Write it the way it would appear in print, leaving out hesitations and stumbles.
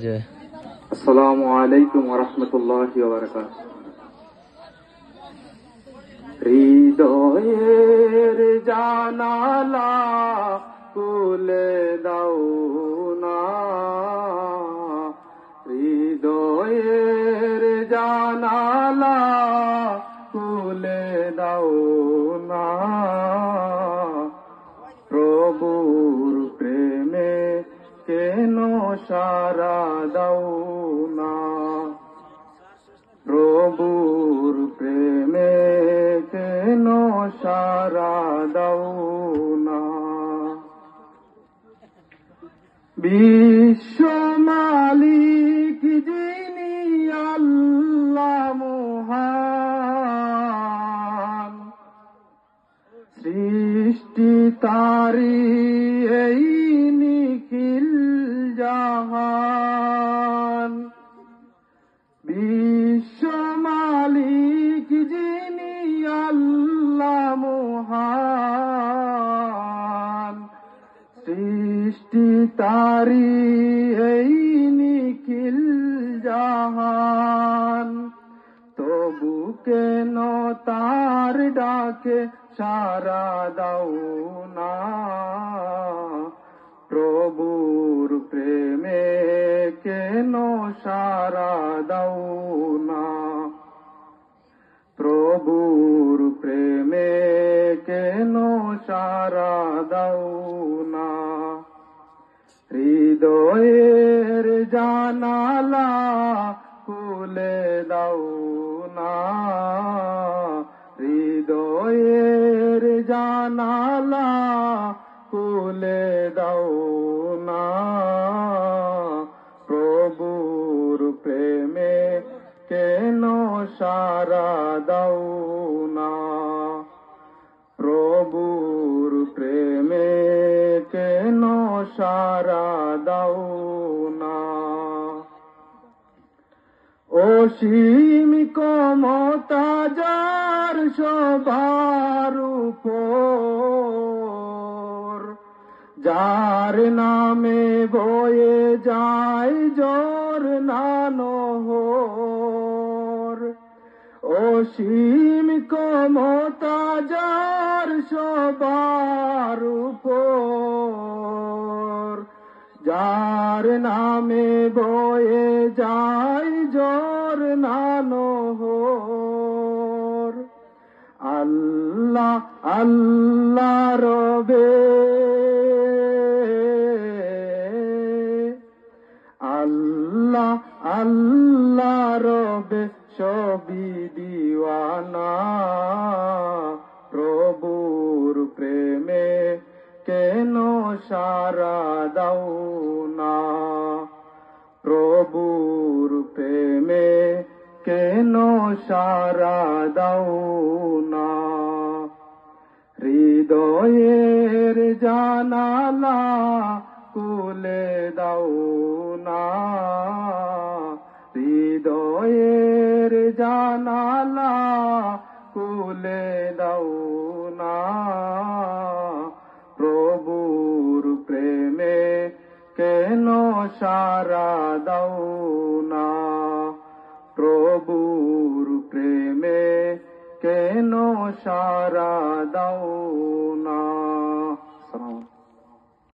যে আসসালামু আলাইকুম ওয়া রাহমাতুল্লাহি ওয়া বারাকাতুহু। হৃদয়ের জানালা খুলে দাও না, হৃদয়ের জানালা খুলে দাও না, প্রভুর প্রেমে কেন সারা দাও না, প্রভুর প্রেমে কেন সারা দাও না। বিশ্ব মালিক যিনি আল্লাহ মহান, সৃষ্টি তারি এই নিখিল জাহান। বিশ্ব মালিক যিনি আল্লাহ মহান, সৃষ্টি তারি এই নিখিল জাহান। তবু কেন তার ডাকে সারা দাও না, প্রভুর প্রেমে কেন সারা দাও না, প্রভুর প্রেমে কেন সারা দাও না। হৃদয়ের জানালা খুলে দাও না, হৃদয়ের জানালা খুলে দাও না, প্রভুর প্রেমে কেন সারা দাও না, প্রভুর প্রেমে কেন সারা দাও না। অসীম ক্ষমতা যার সবার উপর, যার নামে বয়ে যায় ঝরনা নহর। অসীম ক্ষমতা যার সবার উপর, যার নামে বয়ে যায় ঝরনা নহর। আল্লাহ আল্লাহ রবে, আল্লাহ আল্লাহ রবে সবই দিওয়ানা, প্রভুর প্রেমে কেন সারা দাও না, প্রভুর প্রেমে কেন সারা দাও না। হৃদয়ের জানালা খুলে দাও না, হৃদয়ের জানালা খুলে দাও না, প্রভুর প্রেমে কেন সারা দাও না, প্রভুর প্রেমে কেন সারা দাও না।